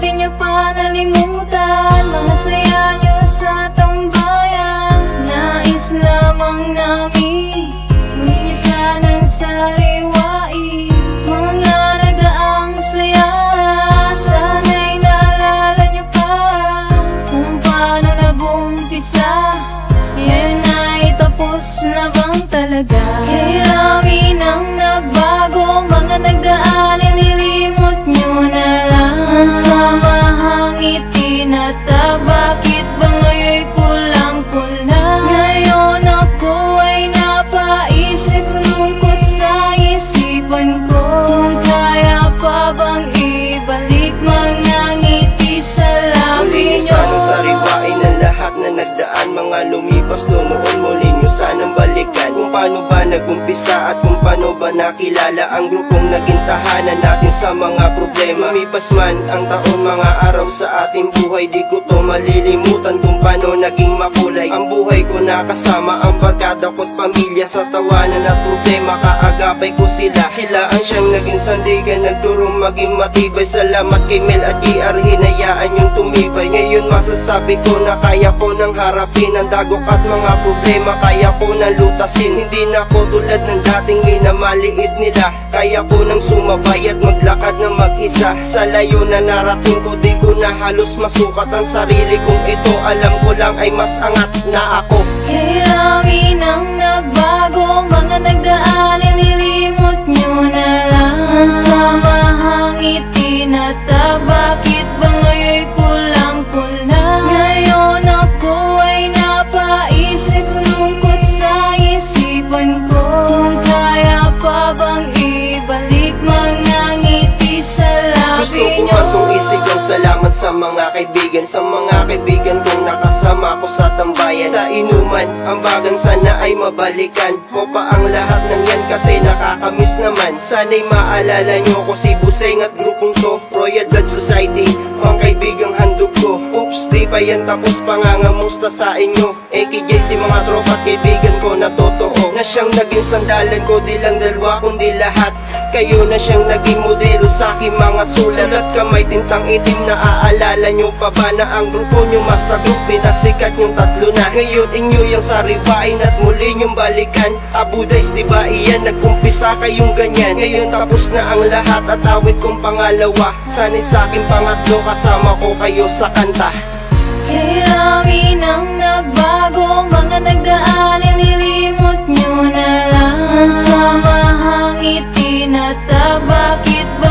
di nyo pa nalimutan mga saya nyo sa tambayan. Nais lamang namin muli nyo sanang sariwain mga nagdaang saya. Sana'y naalala nyo pa kung paano nag-umpisa. Yan ay tapos na bang talaga? Kay rami nang nagbago, mga nagdaan nilimot nyo na lang. Samahang itinatag, bakit ba ngayon'y kulang-kulang? Ngayon ako ay napaisip, lungkot sa isipan ko. Kung kaya pa bang ibalik mga ngiti sa labi nyo? Sanang sariwain ang lahat na nagdaan, mga lumipas noon muli nyo sanang balikan. Kung paano ba nagumpisa at kung paano ba nakilala ang grupong naging tahanan natin sa mga problema. Lumipas man ang taon, mga araw sa ating buhay, di ko to malilimutan kung paano naging makulay ang buhay ko. Nakasama ang barkada ko't pamilya sa tawanan at problema, kaagapay ko sila. Sila ang siyang naging sandigan, nagturong maging matibay. Salamat kay Mel at JR, hinayaan yung tumibay. Ngayon masasabi ko na kaya ko nang harapin ang dagok at mga problema, kaya ko nang lutasin. Hindi na ako tulad ng dating minamaliit nila, kaya ko nang sumabay at maglakad na mag-isa. Sa layo na narating ko, di ko na halos masukat ang sarili kong ito. Alam ko lang ay mas angat na ako. Kay rami nang nagbago, mga nagdaan nilimot nyo na lang. Samahang itinatag, bakit ba ngayon'y kulang-kulang? Ngayon ako ay napaisip, lungkot sa isipan ko. Kung kaya pa bang ibalik mga ngiti sa Gusto labi ko nyo? man kong isigaw salamat sa mga kaibigan, sa mga kaibigan kong nakasama ko sa tambayan. Sa inuman, ambagan sana ay mabalikan ko pa ang lahat ng yan kasi nakakamiss naman. Sana'y maalala nyo ko, si Buseng at grupong to, Royal Blood Society, mga kaibigang handog ko. Oops, di pa yan tapos, pangangamusta sa inyo. AKJ si mga tropa at kaibigan ko na totoo, na siyang naging sandalan ko, di lang dalawa kundi lahat. Kayo na siyang naging modelo sa aking mga sulat at kamay tintang itim. Naaalala nyo pa ba na ang grupo nyo Master Group, pinasikat yung tatlo na? Ngayon inyo yung sariwain at muli nyong balikan. Abu Dhays, diba iyan, nagkumpisa kayong ganyan. Ngayon tapos na ang lahat at awit kong pangalawa, sana'y sa aking pangatlo, kasama ko kayo sa kanta. Kay rami nang nagbago, mga nagdaan nilimot nyo na lang. Samahang itinatag, bakit ba